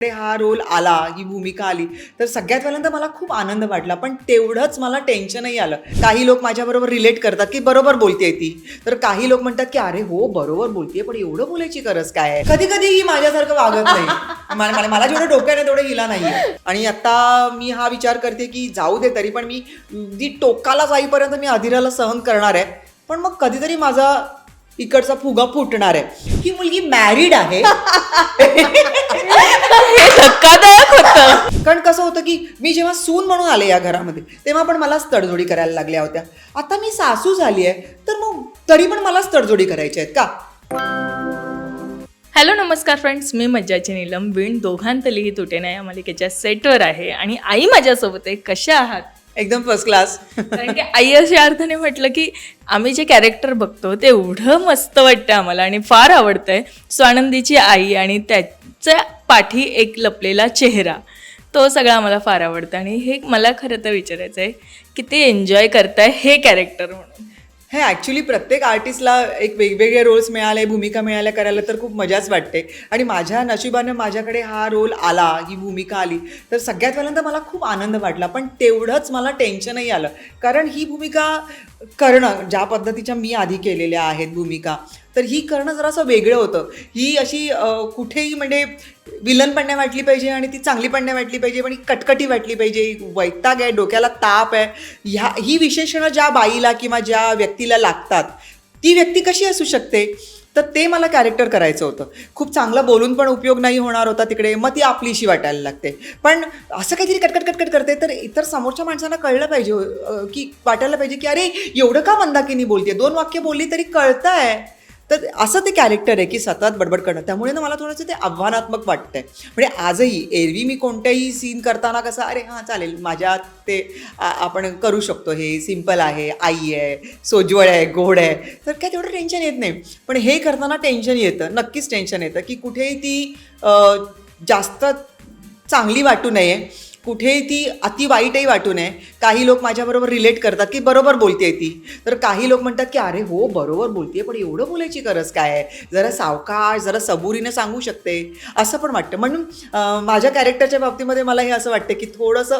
हा रोल आला, ही भूमिका आली, तर सगळ्यात पहिल्यांदा मला खूप आनंद वाटला. पण तेवढंच मला टेन्शनही आलं. काही लोक माझ्याबरोबर रिलेट करतात, की बरोबर बोलतेय ती. तर काही लोक म्हणतात, की "अरे हो, बरोबर बोलतेय, पण एवढं बोलायची गरज काय आहे?" कधी-कधी ही माझ्यासारखं वागत नाही. मला जेवढं डोक्यात आहे तेवढं हिला नाहीये. आणि आता मी हा विचार करते, की जाऊ दे, तरी पण मी ती टोकाला जाईपर्यंत मी अधिराला सहन करणार आहे. पण मग कधीतरी माझा इकडचा फुगा फुटणार आहे. ही मुलगी मॅरिड आहे. हे धक्कादायक होतं. कारण कसं होतं की मी जेव्हा सून म्हणून आले या घरामध्ये तेव्हा पण मलाच तडजोडी करायला लागल्या होत्या. आता मी सासू झाली आहे तर मग तरी पण मलाच तडजोडी करायच्या आहेत का? हॅलो नमस्कार फ्रेंड्स, मी मज्जाची नीलम. विण दोघांतलीही तुटे नाही या मालिकेच्या सेटवर आहे आणि आई माझ्यासोबत आहे. कशा आहात? एकदम फर्स्ट क्लास. कारण की आई अशा अर्थाने म्हटलं की आम्ही जे कॅरेक्टर बघतो ते एवढं मस्त वाटतं आम्हाला आणि फार आवडतंय. स्वानंदीची आई आणि त्याच्या पाठी एक लपलेला चेहरा, तो सगळा आम्हाला फार आवडतं. आणि हे मला खरं तर विचारायचं आहे की ते एन्जॉय करताय हे कॅरेक्टर म्हणून. हे ॲक्च्युली प्रत्येक आर्टिस्टला एक वेगवेगळे रोल्स मिळाले, भूमिका मिळाल्या करायला तर खूप मजाच वाटते. आणि माझ्या नशिबानं माझ्याकडे हा रोल आला, ही भूमिका आली, तर सगळ्यात पहिल्यांदा मला खूप आनंद वाटला. पण तेवढंच मला टेन्शनही आलं. कारण ही भूमिका करणं, ज्या पद्धतीच्या मी आधी केलेल्या आहेत भूमिका, तर ही करणं जरासं वेगळं होतं. ही अशी कुठेही म्हणजे विलन पण नाही वाटली पाहिजे आणि ती चांगली पण नाही वाटली पाहिजे, पण ही कटकटी वाटली पाहिजे, वैताग आहे, डोक्याला ताप आहे. ही विशेषणं ज्या बाईला किंवा ज्या व्यक्तीला लागतात, ती व्यक्ती कशी असू शकते? तर ते मला कॅरेक्टर करायचं होतं. खूप चांगलं बोलून पण उपयोग नाही होणार होता तिकडे, मग ती आपलीशी वाटायला लागते. पण असं काहीतरी कटकट करते तर इतर समोरच्या माणसांना कळलं पाहिजे, की वाटायला पाहिजे की अरे एवढं का मंदाकिनी बोलते, 2 वाक्य बोलली तरी कळतंय. तर असं ते कॅरेक्टर आहे की सतत बडबड करणं. त्यामुळे ना मला थोडंसं ते आव्हानात्मक वाटतंय. म्हणजे आजही एरवी मी कोणत्याही सीन करताना कसं अरे हां चालेल, माझ्यात ते आपण करू शकतो, हे सिम्पल आहे, आई आहे, सोज्वळ आहे, गोड आहे, तर काय तेवढं टेन्शन येत नाही. पण हे करताना टेन्शन येतं, नक्कीच टेन्शन येतं की कुठेही ती जास्त चांगली वाटू नये, कुठेही ती अति वाईटही वाटू नये. काही लोक माझ्याबरोबर रिलेट करतात की बरोबर बोलतेय ती. तर काही लोक म्हणतात की अरे हो, बरोबर बोलतेय, पण एवढं बोलायची गरज काय आहे? जरा सावकाश, जरा सबुरीने सांगू शकते, असं पण वाटतं. म्हणून माझ्या कॅरेक्टरच्या बाबतीमध्ये मला हे असं वाटतं की थोडंसं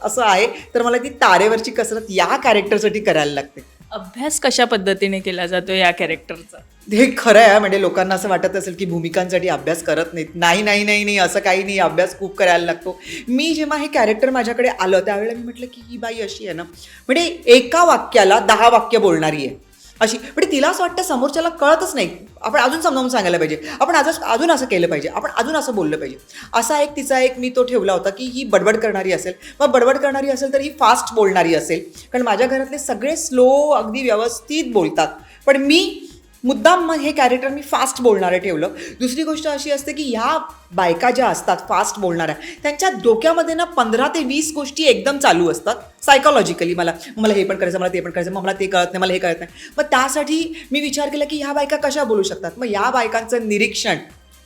असं आहे, तर मला ती तारेवरची कसरत या कॅरेक्टरसाठी करायला लागते. अभ्यास कशा पद्धतीने केला जातो या कॅरेक्टरचा? हे खरं आहे. म्हणजे लोकांना असं वाटत असेल की भूमिकांसाठी अभ्यास करत नाहीत. नाही, असं काही नाही. अभ्यास खूप करायला लागतो. मी जेव्हा हे कॅरेक्टर माझ्याकडे आलं त्यावेळेला मी म्हटलं की ही बाई अशी आहे ना, म्हणजे एका वाक्याला 10 वाक्य बोलणारी आहे अशी. म्हणजे तिला असं वाटतं समोरच्याला कळतच नाही, आपण अजून समजावून सांगायला पाहिजे, आपण अजून असं केलं पाहिजे, आपण अजून असं बोललं पाहिजे. असा एक तिचा एक मी तो ठेवला होता की ही बडबड करणारी असेल. मग बडबड करणारी असेल तर ही फास्ट बोलणारी असेल, कारण माझ्या घरातले सगळे स्लो अगदी व्यवस्थित बोलतात. पण मी मुद्दाम हे कॅरेक्टर मी फास्ट बोलणारं ठेवलं. दुसरी गोष्ट अशी असते की ह्या बायका ज्या असतात फास्ट बोलणाऱ्या, त्यांच्या डोक्यामध्ये ना 15 ते 20 गोष्टी एकदम चालू असतात सायकॉलॉजिकली. मला हे पण करायचं, मला ते पण करायचं, मग मला ते कळत नाही, मला हे कळत नाही. मग त्यासाठी मी विचार केला की ह्या बायका कशा बोलू शकतात. मग या बायकांचं निरीक्षण,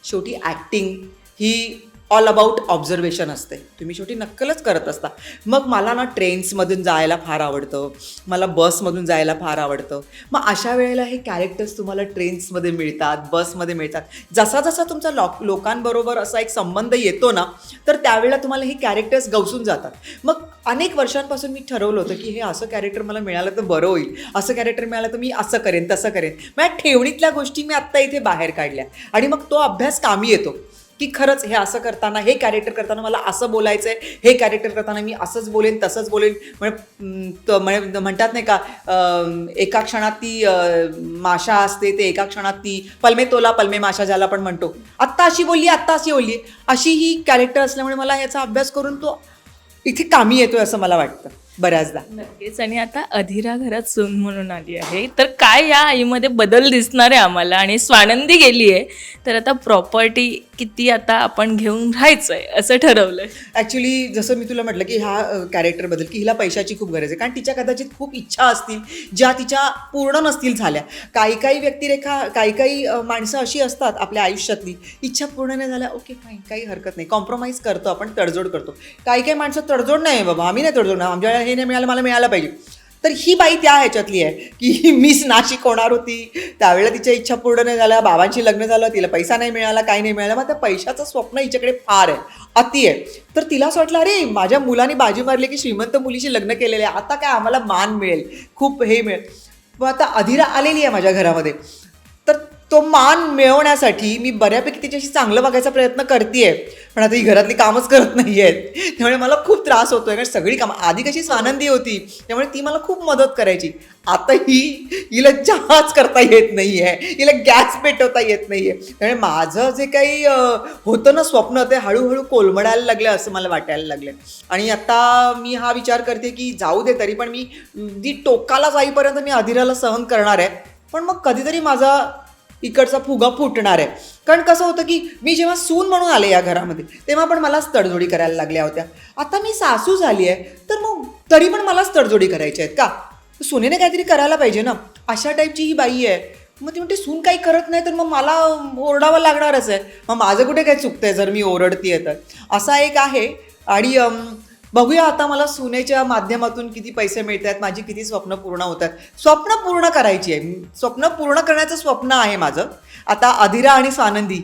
शेवटी acting he all about observation असते. तुम्ही शेवटी नक्कलच करत असता. मग मला ना ट्रेन्समधून जायला फार आवडतं, मला बसमधून जायला फार आवडतं. मग अशा वेळेला हे कॅरेक्टर्स तुम्हाला ट्रेन्समध्ये मिळतात, बसमध्ये मिळतात. जसा जसा तुमचा लोकांबरोबर असा एक संबंध येतो ना, तर त्यावेळेला तुम्हाला हे कॅरेक्टर्स गवसून जातात. मग अनेक वर्षांपासून मी ठरवलं होतं की हे असं कॅरेक्टर मला मिळालं तर बरं होईल, असं कॅरेक्टर मिळालं तर मी असं करेन, तसं करेन. माझ्या ठेवणीतल्या गोष्टी मी आत्ता इथे बाहेर काढल्या आणि मग तो अभ्यास कामी येतो की खरंच हे असं करताना, हे कॅरेक्टर करताना मला असं बोलायचं आहे, हे कॅरेक्टर करताना मी असंच बोलेन, तसंच बोलेन. म्हणतात नाही का, एका क्षणात ती माशा असते, ते एका क्षणात ती पलमे तोला पलमे माशा ज्याला आपण म्हणतो, आत्ता अशी बोलली, अशी ही कॅरेक्टर असल्यामुळे मला याचा अभ्यास करून तो इथे कामी येतोय असं मला वाटतं बऱ्याचदा. नक्कीच. आणि आता अधिरा घरात सून म्हणून आली आहे, तर काय या आईमध्ये बदल दिसणार आहे आम्हाला? आणि स्वानंदी गेली आहे, तर आता प्रॉपर्टी किती आता आपण घेऊन राहायचं आहे असं ठरवलं आहे. ॲक्च्युली जसं मी तुला म्हटलं की ह्या कॅरेक्टरबद्दल की हिला पैशाची खूप गरज आहे, कारण तिच्या कदाचित खूप इच्छा असतील ज्या तिच्या पूर्ण नसतील झाल्या. काही व्यक्तिरेखा, काही माणसं अशी असतात आपल्या आयुष्यातली, इच्छा पूर्ण नाही झाल्या, ओके फाईन, काही हरकत नाही, कॉम्प्रोमाइज करतो आपण, तडजोड करतो. काही माणसं तडजोड नाही, बाबा आम्ही नाही तडजोड, आमच्या हे नाही मिळालं, मला मिळालं पाहिजे. तर ही बाई त्या ह्याच्यातली आहे की मिस नाशिक होणार होती, त्यावेळेला तिच्या इच्छा पूर्ण नाही झाल्या, बाबांशी लग्न झालं, तिला पैसा नाही मिळाला, काही नाही मिळाला, मग त्या पैशाचं स्वप्न हिच्याकडे फार आहे, अति आहे. तर तिला असं वाटलं अरे माझ्या मुलाने बाजी मारली की श्रीमंत मुलीशी लग्न केलेले आहे, आता काय आम्हाला मान मिळेल, खूप हे मिळेल. मग आता अधिरा आलेली आहे माझ्या घरामध्ये, तर तो मान मिळवण्यासाठी मी बऱ्यापैकी तिच्याशी चांगलं वागायचा प्रयत्न करते, पण आता ही घरातली कामच करत नाही आहेत, त्यामुळे मला खूप त्रास होतोय. कारण सगळी कामं आधी कशी स्वानंदी होती त्यामुळे ती मला खूप मदत करायची, आता हिला चहाच करता येत नाही आहे, हिला गॅस पेटवता येत नाही आहे. त्यामुळे माझं जे काही होतं ना स्वप्न ते हळूहळू कोलमडायला लागलं असं मला वाटायला लागलं. आणि आता मी हा विचार करते की जाऊ दे, तरी पण मी ती टोकाला जाईपर्यंत मी अधिराला सहन करणार आहे, पण मग कधीतरी माझा इकडचा फुगा फुटणार आहे. कारण कसं होतं की मी जेव्हा सून म्हणून आले या घरामध्ये तेव्हा पण मलाच तडजोडी करायला लागल्या होत्या. आता मी सासू झाली आहे तर मग तरी पण मलाच तडजोडी करायच्या आहेत का? सुनेने काहीतरी करायला पाहिजे ना. अशा टाईपची ही बाई आहे. मग ती म्हणते सून काही करत नाही तर मग मला ओरडावं लागणारच आहे. मग माझं कुठे काय चुकतंय जर मी ओरडतीये तर, असा एक आहे. आणि बघूया आता मला सुनेच्या माध्यमातून किती पैसे मिळत आहेत, माझी किती स्वप्न पूर्ण होत आहेत. स्वप्न पूर्ण करायची आहे, स्वप्न पूर्ण करण्याचं स्वप्न आहे माझं. आता अधिरा आणि स्वानंदी,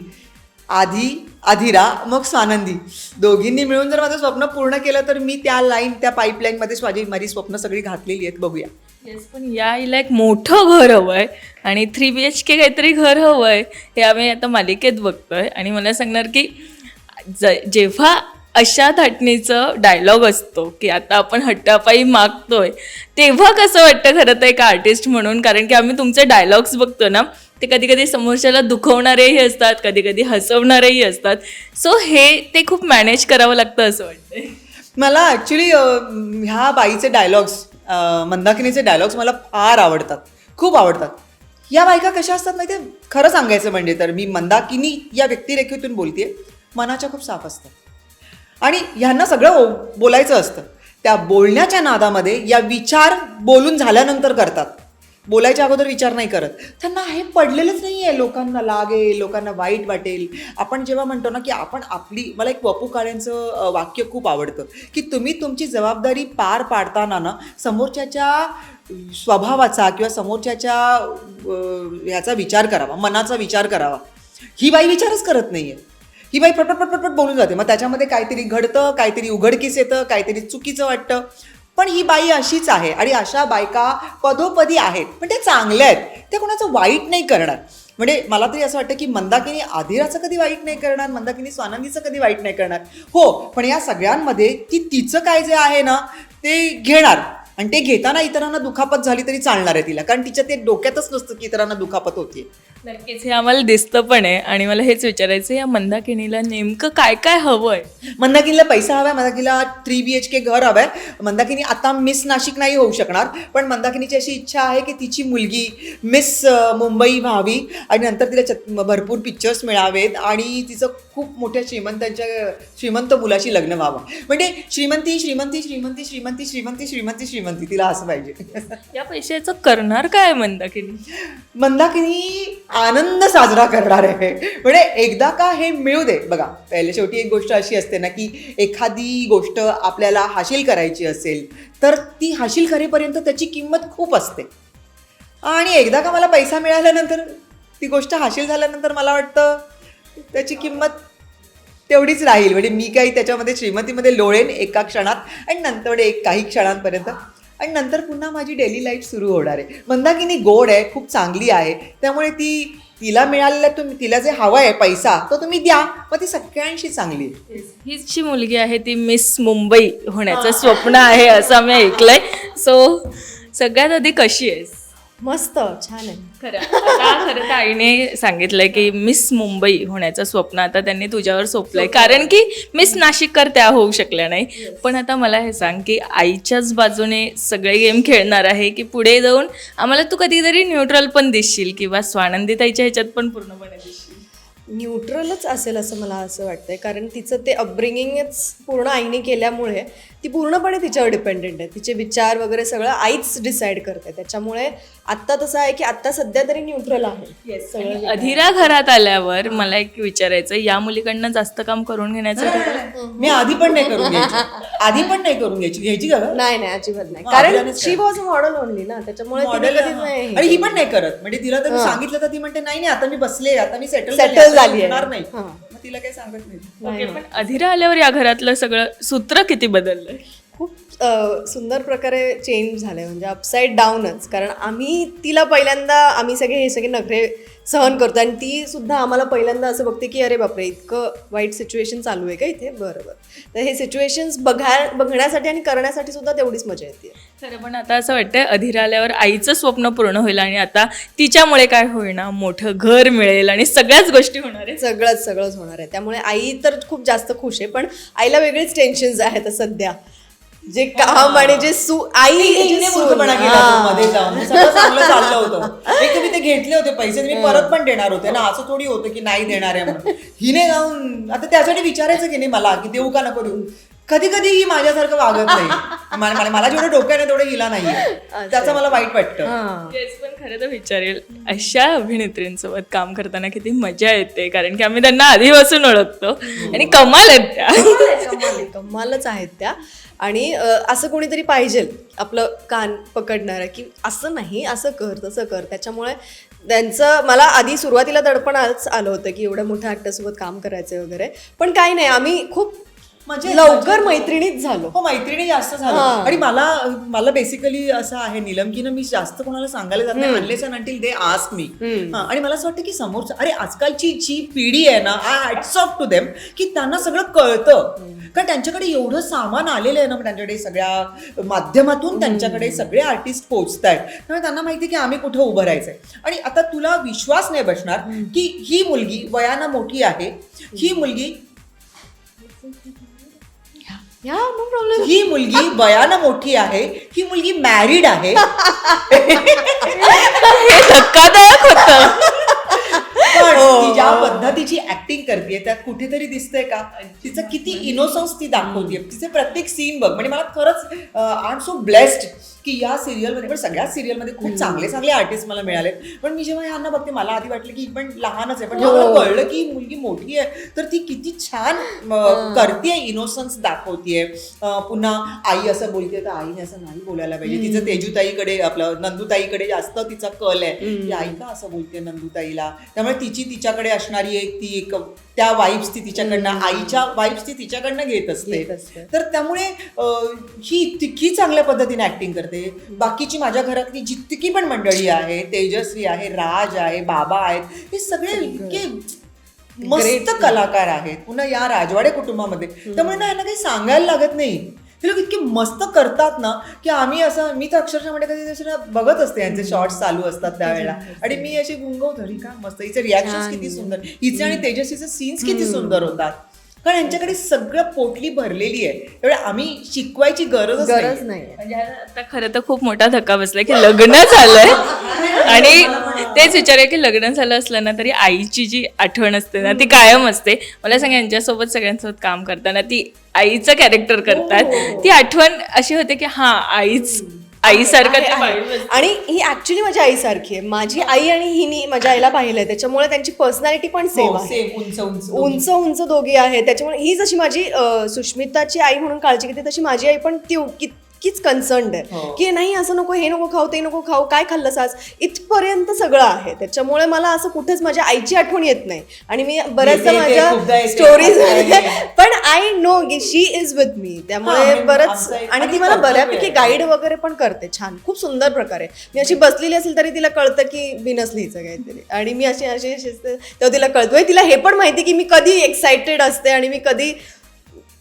आधी अधिरा मग स्वानंदी, दोघींनी मिळून जर माझं स्वप्न पूर्ण केलं तर मी त्या पाईपलाईनमध्ये माझी स्वप्न सगळी घातलेली आहेत. बघूया. येस, पण या आईला एक मोठं घर हवं आहे आणि 3 BHK काहीतरी घर हवं आहे, हे आम्ही आता मालिकेत बघतोय. आणि मला सांगणार की जेव्हा अशा थाटणीचं डायलॉग असतो की आता आपण हट्टापायी मागतोय, तेव्हा कसं वाटतं खरं तर एक आर्टिस्ट म्हणून. कारण की आम्ही तुमचे डायलॉग्स बघतो ना, ते कधी कधी समोरच्याला दुखवणारेही असतात, कधी कधी हसवणारेही असतात. सो हे ते खूप मॅनेज करावं लागतं असं वाटतंय मला. ॲक्च्युली ह्या बाईचे डायलॉग्स, मंदाकिनीचे डायलॉग्स मला फार आवडतात, खूप आवडतात. या बायका कशा असतात माहिती आहे, खरं सांगायचं म्हणजे तर मी मंदाकिनी या व्यक्तिरेखेतून बोलते, मनाच्या खूप साफ असतात. आणि ह्यांना सगळं बोलायचं असतं, त्या बोलण्याच्या नादामध्ये या विचार बोलून झाल्यानंतर करतात, बोलायच्या अगोदर विचार नाही करत. त्यांना हे पडलेलंच नाही आहे, लोकांना लागेल, लोकांना वाईट वाटेल. आपण जेव्हा म्हणतो ना की आपण आपली, मला एक वपू काळेंचं वाक्य खूप आवडतं की तुम्ही तुमची जबाबदारी पार पाडताना ना समोरच्याच्या स्वभावाचा किंवा समोरच्याच्या ह्याचा विचार करावा, मनाचा विचार करावा. ही बाई विचारच करत नाही आहे, ही बाई पटपट पटपट बोलून जाते. मग त्याच्यामध्ये काहीतरी घडतं, काहीतरी उघडकीस येतं, काहीतरी चुकीचं वाटतं. पण ही बाई अशीच आहे आणि अशा बायका पदोपदी आहेत, पण ते चांगल्या आहेत, ते कोणाचं वाईट नाही करणार. म्हणजे मला तरी असं वाटतं की मंदाकिनी अधिराचं कधी वाईट नाही करणार, मंदाकिनी स्वानंदीचं कधी वाईट नाही करणार. हो, पण या सगळ्यांमध्ये ती तिचं काय जे आहे ना ते घेणार, आणि ते घेताना इतरांना दुखापत झाली तरी चालणार आहे तिला, कारण तिच्या ते डोक्यातच नसतं की इतरांना दुखापत होते. नक्कीच, हे आम्हाला दिसतं पण आहे. आणि मला हेच विचारायचं, या मंदाकिनीला नेमकं काय काय हवं आहे? मंदाकिनीला पैसा हवा आहे, मंदाकिनीला 3 BHK घर हवं आहे. मंदाकिनी आता मिस नाशिक नाही होऊ शकणार, पण मंदाकिनीची अशी इच्छा आहे की तिची मुलगी मिस मुंबई व्हावी आणि नंतर तिला भरपूर पिक्चर्स मिळावेत आणि तिचं खूप मोठ्या श्रीमंत मुलाशी लग्न व्हावं. म्हणजे श्रीमंती श्रीमंती श्रीमंती श्रीमंती श्रीमंती श्रीमंती श्रीमंती तिला असं पाहिजे. या पैशाचं करणार काय मंदाकिनी? मंदाकिनी आनंद साजरा करणार आहे. म्हणजे एकदा का हे मिळू दे. बघा, पहिले शेवटी एक गोष्ट अशी असते ना की एखादी गोष्ट आपल्याला हासिल करायची असेल तर ती हासिल करेपर्यंत त्याची किंमत खूप असते. आणि एकदा का मला पैसा मिळाल्यानंतर, ती गोष्ट हासिल झाल्यानंतर मला वाटतं त्याची किंमत तेवढीच राहील. म्हणजे मी काही त्याच्यामध्ये श्रीमंतीमध्ये लोळेन एका क्षणात आणि नंतर काही क्षणांपर्यंत, आणि नंतर पुन्हा माझी डेली लाईफ सुरू होणार आहे. मंदाकिनी गोड आहे, खूप चांगली आहे, त्यामुळे तिला मिळालेला तिला जे हवं आहे पैसा तो तुम्ही द्या, मग ती सगळ्यांशी चांगली आहे. हीच जी मुलगी आहे ती मिस मुंबई होण्याचं स्वप्न आहे असं आम्ही ऐकलंय. सो सगळ्यात आधी कशी आहेस? मस्त, छान आहे. खरं तर आईने सांगितलंय की मिस मुंबई होण्याचं स्वप्न आता त्यांनी तुझ्यावर सोपलंय, कारण की मिस नाशिककर त्या होऊ शकल्या नाही. पण आता मला हे सांग की आईच्याच बाजूने सगळे गेम खेळणार आहे की पुढे जाऊन आम्हाला तू कधीतरी न्यूट्रल पण दिसशील किंवा स्वानंदिताईच्या ह्याच्यात पण पूर्णपणे दिसशील? न्यूट्रलच असेल असं मला असं वाटतंय, कारण तिचं ते अपब्रिंगिंगच पूर्ण आईने केल्यामुळे ती पूर्णपणे तिच्यावर डिपेंडेंट आहे. तिचे विचार वगैरे सगळं आईच डिसाईड करते. त्याच्यामुळे आत्ता तसं आहे की आत्ता सध्या तरी न्यूट्रल आहे सगळं. अधिरा घरात आल्यावर मला एक विचारायचं, या मुलीकडनं जास्त काम करून घेण्याचं मी आधी पण नाही करून घ्यायची, आधी पण नाही करून घ्यायची का गं? नाही अजिबात नाही, मग कारण अभिरामीच शी वॉज मॉडेल ओनली ना, त्याच्यामुळे तिने मॉडेल कधीच नाही आणि ही पण नाही करत. म्हणजे तिला तर मी सांगितलं तर ती म्हणते नाही नाही आता मी बसले, आता मी सेटल Settle झाली आहे. होणार नाही. हां. मग तिला काही सांगत नाही. ओके, पण अधिरा आल्यावर या घरातलं सगळं सूत्र किती बदललंय? खूप सुंदर प्रकारे चेंज झालंय, म्हणजे अपसाईड डाऊनच. कारण आम्ही तिला पहिल्यांदा, आम्ही सगळे हे सगळे नखरे सहन करतो आणि ती सुद्धा आम्हाला पहिल्यांदा असं बघते की अरे बापरे इतकं वाईट सिच्युएशन चालू आहे का इथे, बरोबर. तर हे सिच्युएशन्स बघण्यासाठी आणि करण्यासाठी सुद्धा तेवढीच मजा येते. खरं पण आता असं वाटतंय अधिरा आल्यावर आईचं स्वप्न पूर्ण होईल आणि आता तिच्यामुळे काय होईना, मोठं घर मिळेल आणि सगळ्याच गोष्टी होणार आहे. सगळंच होणार आहे. त्यामुळे आई तर खूप जास्त खुश आहे, पण आईला वेगळेच टेन्शन्स आहेत सध्या, जे काम आणि जे आई हिने मूर्खपणा केला तो मध्ये जाऊन. सगळं चांगलं चाललं होतं. एक मी ते घेतले होते पैसे, मी परत पण देणार होते ना, असं थोडी होतं की नाही देणार आहे म्हणून. हिने जाऊन आता त्यासाठी विचारायचं की नाही मला की देऊ का नको देऊ. कधी कधी ही माझ्यासारखं वागत नाही. मला जेवढं डोक्याने तेवढं हिला नाहीये, त्याचं मला वाईट वाटतं. तेच पण खरं तर विचारेल, अशा अभिनेत्रींसोबत काम करताना किती मजा येते, कारण की आम्ही त्यांना आधीपासून ओळखतो आणि कमाल आहेत त्या. कमालच आहेत त्या. आणि असं कोणीतरी पाहिजे आपलं कान पकडणारं, की असं नाही, असं कर तसं कर. त्याच्यामुळे त्यांचं मला आधी सुरुवातीला दडपणच आलं होतं की एवढ्या मोठ्या ॲक्टरसोबत काम करायचं वगैरे, पण काही नाही, आम्ही खूप लवकर मैत्रिणीच झालो. हो, मैत्रिणी जास्त झालो. आणि मला बेसिकली असं आहे नीलम की ना, मी जास्त कोणाला सांगायला जात नाही unless and until they ask me. आणि मला असं वाटतं की समोरचं, अरे आजकालची जी पिढी आहे ना, हॅट्स ऑफ टू देम, की त्यांना सगळं कळतं. कारण त्यांच्याकडे एवढं सामान आलेलं आहे ना, त्यांच्याकडे सगळ्या माध्यमातून त्यांच्याकडे सगळे आर्टिस्ट पोहोचतायत. त्यामुळे त्यांना माहिती की आम्ही कुठं उभं राहायचंय. आणि आता तुला विश्वास नाही बसणार की ही मुलगी वयानं मोठी आहे, ही मुलगी ही मुलगी वयानं मोठी आहे, ही मुलगी मॅरिड आहे. हे धक्कादायक होतं. पण ती ज्या पद्धतीची ऍक्टिंग करते त्यात कुठेतरी दिसतंय का तिचं किती इनोसन्स ती दाखवते. तिचे प्रत्येक सीन बघ, म्हणजे मला खरंच आय एम सो ब्लेस्ड की या सिरियलमध्ये, पण सगळ्याच सिरियलमध्ये खूप चांगले आर्टिस्ट मला मिळाले. पण मी जेव्हा ह्यांना बघते मला आधी वाटलं की पण लहानच आहे, पण जेव्हा मला कळलं की मुलगी मोठी आहे तर ती किती छान करते, इनोसन्स दाखवतीये. पुन्हा आई असं बोलते तर आईने असं नाही बोलायला पाहिजे. तिचं तेजूताईकडे, आपलं नंदूताईकडे जास्त तिचा कल आहे की आई का असं बोलते नंदूताईला. त्यामुळे तिच्याकडे असणारी एक त्या वाईब्स ती तिच्याकडनं, आईच्या वाईब्स ती तिच्याकडनं घेत असते. तर त्यामुळे ही इतकी चांगल्या पद्धतीने ऍक्टिंग करते. बाकीची माझ्या घरातली जितकी पण मंडळी आहे, तेजस्वी आहे, राज आहे, बाबा आहेत, हे सगळे इतके मस्त कलाकार आहेत. पुन्हा या राजवाडे कुटुंबामध्ये, त्यामुळे ना यांना काही सांगायला लागत नाही. ते लोक इतके मस्त करतात ना की आम्ही असं, मी तर अक्षरशः म्हणजे कधी दुसरं बघत असते, यांचे शॉर्ट्स चालू असतात त्यावेळेला आणि मी अशी गुंगवतो, अरे का मस्त, हिचे रिॲक्शन किती सुंदर, हिचे आणि तेजस्वीचे सीन्स किती सुंदर होतात. कारण यांच्याकडे सगळं पोटली भरलेली आहे, त्यामुळे आम्ही शिकवायची गरज नाही. म्हणजे आता खरं तर खूप मोठा धक्का बसलाय की लग्न झालंय आणि तेच विचारूया की लग्न झालं असलं ना तरी आईची जी आठवण असते ना ती कायम असते. मला सांगा, यांच्यासोबत सगळ्यांसोबत काम करताना ती आईचं कॅरेक्टर करतात, ती आठवण अशी होते की हा आईसारखं. आणि ही ऍक्च्युली माझ्या आईसारखी आहे. माझी आई आणि हिनी माझ्या आईला पाहिलंय, त्याच्यामुळे त्यांची पर्सनॅलिटी पण सेम आहे. उंच दोघी आहे. त्याच्यामुळे ही जशी माझी सुष्मिताची आई म्हणून काळजी घेते, तशी माझी आई पण ती नक्कीच कन्सर्न्ड आहे की नाही असं नको, हे नको खाऊ, ते नको खाऊ, काय खाल्लंस आज, इथपर्यंत सगळं आहे. त्याच्यामुळे मला असं कुठेच माझ्या आईची आठवण येत नाही. आणि मी बऱ्याचदा माझ्या स्टोरीज पण आय नो की शी इज विथ मी, त्यामुळे बरंच. आणि ती मला बऱ्यापैकी गाईड वगैरे पण करते छान, खूप सुंदर प्रकारे. मी अशी बसलेली असेल तरी तिला कळतं की बिनस लिहायचं काहीतरी, आणि मी अशी तेव्हा तिला कळतोय. तिला हे पण माहिती की मी कधी एक्साइटेड असते आणि मी कधी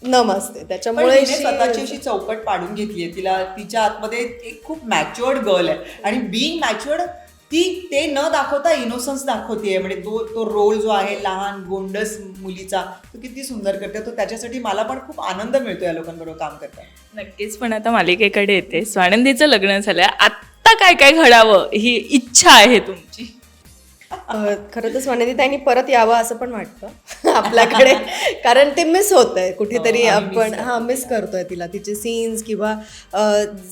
नम असते. त्याच्यामुळे स्वतःची अशी चौकट पाडून घेतलीये. तिला तिच्या आतमध्ये एक खूप मॅच्युअर्ड गर्ल आहे आणि बीइंग मॅच्युअर्ड ती ते न दाखवता इनोसन्स दाखवते. म्हणजे तो रोल जो आहे लहान गोंडस मुलीचा, तो किती सुंदर करते. तो त्याच्यासाठी मला पण खूप आनंद मिळतो या लोकांबरोबर काम करताना. नक्कीच. पण आता मालिकेकडे येते. स्वानंदीचं लग्न झालंय, आत्ता काय काय घडावं ही इच्छा आहे तुमची? खरं तर स्वानंदीताईंनी परत यावं असं पण वाटतं आपल्याकडे, कारण ते मिस होत आहे कुठेतरी. आपण मिस करतोय तिला, तिचे सीन्स किंवा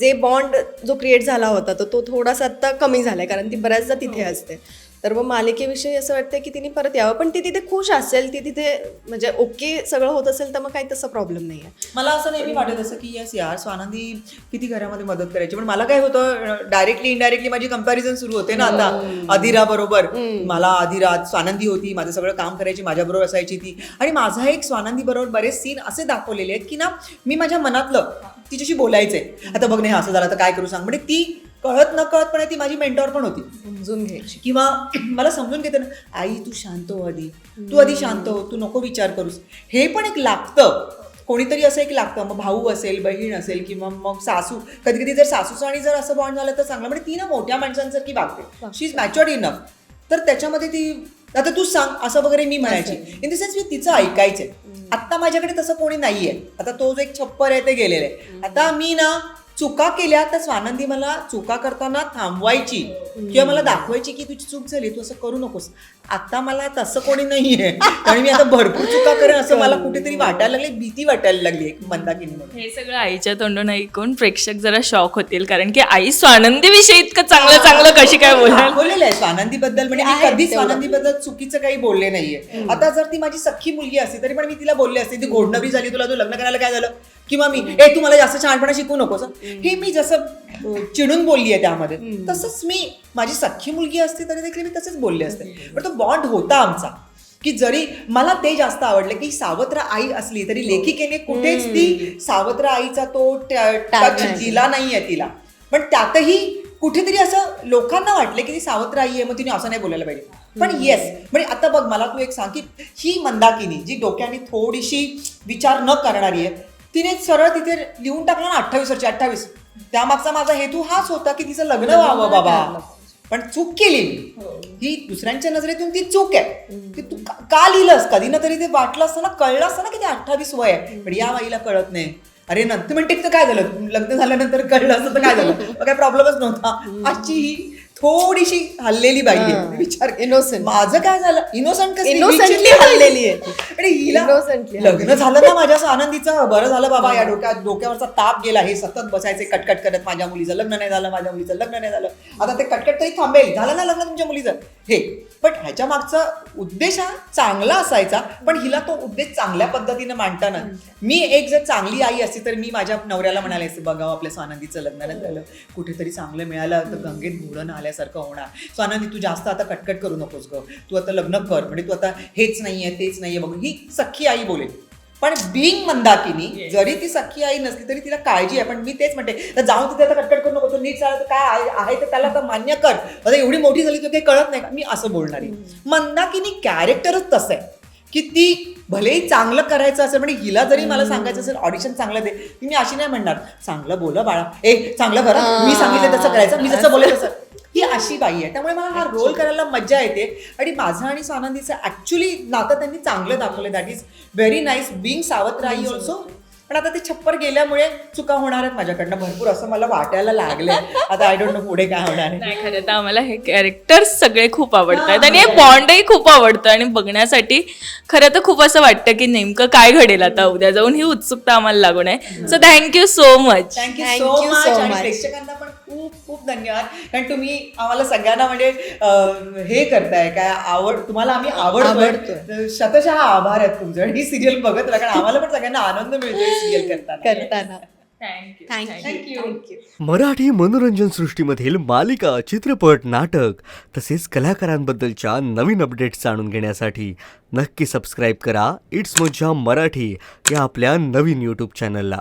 जे बॉन्ड जो क्रिएट झाला होता तो थोडासा आता कमी झालाय, कारण ती बऱ्याचदा तिथे असते. तर मग मालिकेविषयी असं वाटतं की तिने परत यावं, पण ती तिथे खुश असेल, ती तिथे म्हणजे ओके सगळं होत असेल तर मग काही तसा प्रॉब्लेम नाही आहे. मला असं नेहमी वाटत असं की येस यार स्वानंदी किती घरामध्ये मदत करायची, पण मला काय होतं डायरेक्टली इनडायरेक्टली माझी कंपॅरिझन सुरू होते ना आता अधिरा बरोबर. मला अधिरा स्वानंदी होती, माझं सगळं काम करायची, माझ्याबरोबर असायची ती, आणि माझा एक स्वानंदी बरोबर बरेच सीन असे दाखवलेले आहेत की ना मी माझ्या मनातलं तिच्याशी बोलायचंय. आता बघ नाही असं झालं तर काय करू सांग, म्हणजे ती कळत न कळतपणे ती माझी मेंटॉर पण होती, समजून घ्यायची. किंवा मला समजून घेते ना, आई तू शांत हो, तू आधी शांत हो, तू नको विचार करूस. हे पण एक लागतं, कोणीतरी असं एक लागतं. मग भाऊ असेल, बहीण असेल, किंवा मग सासू. कधी कधी जर सासूचं आणि जर असं बॉन्ड झालं तर चांगलं, म्हणजे ती ना मोठ्या माणसांसारखी वागते, शी इज मॅच्युअर्ड इनफ. तर त्याच्यामध्ये ती आता तू सांग असं वगैरे मी म्हणायची, इन द सेन्स मी तिचं ऐकायचंय. आत्ता माझ्याकडे तसं कोणी नाहीये, आता तो जो एक छप्पर आहे ते गेलेलं आहे. आता मी ना चुका केल्या तर स्वानंदी मला चुका करताना थांबवायची किंवा मला दाखवायची की तुझी चूक झाली, तू असं करू नकोस. आता मला तसं कोणी नाहीये आणि मी आता भरपूर चुका करेन असं मला कुठेतरी वाटायला लागले, भीती वाटायला लागली एक मंदाकिनी म्हणून. हे सगळं आईच्या तोंडून ऐकून प्रेक्षक जरा शॉक होतील, कारण की आई स्वानंदीविषयी इतकं चांगलं चांगलं कशी काय बोलाल. दाखवलेलं आहे स्वानंदी बद्दल, म्हणजे मी कधीच स्वानंदी बद्दल चुकीचं काही बोलले नाहीये. आता जर ती माझी सख्खी मुलगी असती तरी पण मी तिला बोलले असते, ती घोडणवी झाली तुला, तू लग्न करायला काय झालं, किंवा मी तू मला जास्त शहाणपणा शिकवू नकोस, हे मी जसं चिडून बोलली आहे त्यामध्ये, तसंच मी माझी सख्खी मुलगी असते तरी देखील मी तसेच बोलले असते. पण तो बॉन्ड होता आमचा, की जरी मला ते जास्त आवडलं की सावत्र आई असली तरी लेखिकेने कुठेच ती सावत्र आईचा तो टच दिला नाहीये तिला. पण त्यातही कुठेतरी असं लोकांना वाटलं की ती सावत्र आई आहे, मग तिने असं नाही बोलायला पाहिजे. पण येस, म्हणजे आता बघ मला तू एक सांग की ही मंदाकिनी जी डोक्याने थोडीशी विचार न करणारी आहे, तिने सरळ तिथे लिहून टाकलं ना 28 वर्षी 28. त्यामागचा माझा हेतू हाच होता की तिचं लग्न व्हावं बाबा. पण चूक केली ही दुसऱ्यांच्या नजरेतून, ती चूक आहे. की तू का लिहिलंस, कधी ना तरी ते वाटलं असतं ना, कळलं असतं ना की ते 28 वय आहे, पण या बाईला कळत नाही. अरे नंतर म्हणते तर काय झालं, लग्न झाल्यानंतर कळलं असतं तर काय झालं, काय प्रॉब्लेमच नव्हता. आजची ही थोडीशी हल्लेली बाई आहे, विचार इनोसेंट. माझं काय झालं, इनोसेंटली हल्लेली आहे. आणि हिला Innocently लग्न झालं ना माझ्या आनंदीचं, बरं झालं बाबा, या डोक्यावरचा ताप गेला. हे सतत बसायचे कटकट करत, माझ्या मुलीचं लग्न नाही झालं, माझ्या मुलीचं लग्न नाही झालं. आता ते कटकट तरी थांबेल, झालं ना लग्न तुमच्या मुलीचं हे. पण ह्याच्या मागचा उद्देश हा चांगला असायचा, पण हिला तो उद्देश चांगल्या पद्धतीने मांडताना मी एक जर चांगली आई असती तर मी माझ्या नवऱ्याला म्हणाले असते, बघावं आपल्या स्वानंदीचं लग्न नाही झालं, कुठेतरी चांगलं मिळालं तर गंगेत घोडं आल्यासारखं होणार. स्वानंदी तू जास्त आता कटकट करू नकोस ग, तू आता लग्न कर, म्हणजे तू आता हेच नाहीये तेच नाहीये बघ, ही सख्खी आई बोलेल. पण बिंग मंदाकिनी जरी ती सख्खी आई नसली तरी तिला काळजी आहे. पण मी तेच म्हणते, तर जाऊन तिथे आता कटकट करू नको, तू नीट चालत काय आहे तर त्याला तर मान्य कर. आता एवढी मोठी झाली तर काही कळत नाही का, मी असं बोलणारी. मंदाकिनी कॅरेक्टरच तसं आहे की ती भलेही चांगलं करायचं असेल, म्हणजे हिला जरी मला सांगायचं असेल ऑडिशन चांगलं दे, ती मी अशी नाही म्हणणार चांगलं बोला बाळा, चांगलं करा, मी सांगितलं तसं करायचं, मी जसं बोलेल तसं. ही अशी बाई आहे, त्यामुळे मला हा रोल करायला मजा येते. आणि माझं आणि स्वानंदीचं ऍक्च्युली नातं त्यांनी चांगलं दाखवलं, that is very nice being सावत्र आई ऑल्सो. पण आता ते छप्पर गेल्यामुळे चुका होणार आहेत माझ्याकडनं भरपूर, असं मला वाटायला लागलंय. आता आय डोंट नो पुढे काय होणार आहे. नाही, खरं तर आम्हाला हे कॅरेक्टर्स सगळे खूप आवडतात आणि हे बॉन्डही खूप आवडतं, आणि बघण्यासाठी खरं तर खूप असं वाटतं की नेमकं काय घडेल आता उद्या जाऊन, ही उत्सुकता आम्हाला लागून आहे. So thank you so much. Thank you so much. आणि प्रेक्षकांना पण खूप खूप धन्यवाद, कारण तुम्ही आम्हाला सगळ्यांना म्हणजे हे करताय काय, तुम्हाला आम्ही आवडतोय. शतशः आभार आहेत तुमचे. आणि ही सिरियल बघत राहा, कारण आम्हाला पण सगळ्यांना आनंद मिळतोय सिरियल करताना. थँक्यू. मराठी मनोरंजन सृष्टीमधील मालिका, चित्रपट, नाटक तसेच कलाकारांबद्दलच्या नवीन अपडेट्स जाणून घेण्यासाठी नक्की सबस्क्राईब करा इट्स मज्जा मराठी या आपल्या नवीन यूट्यूब चॅनलला.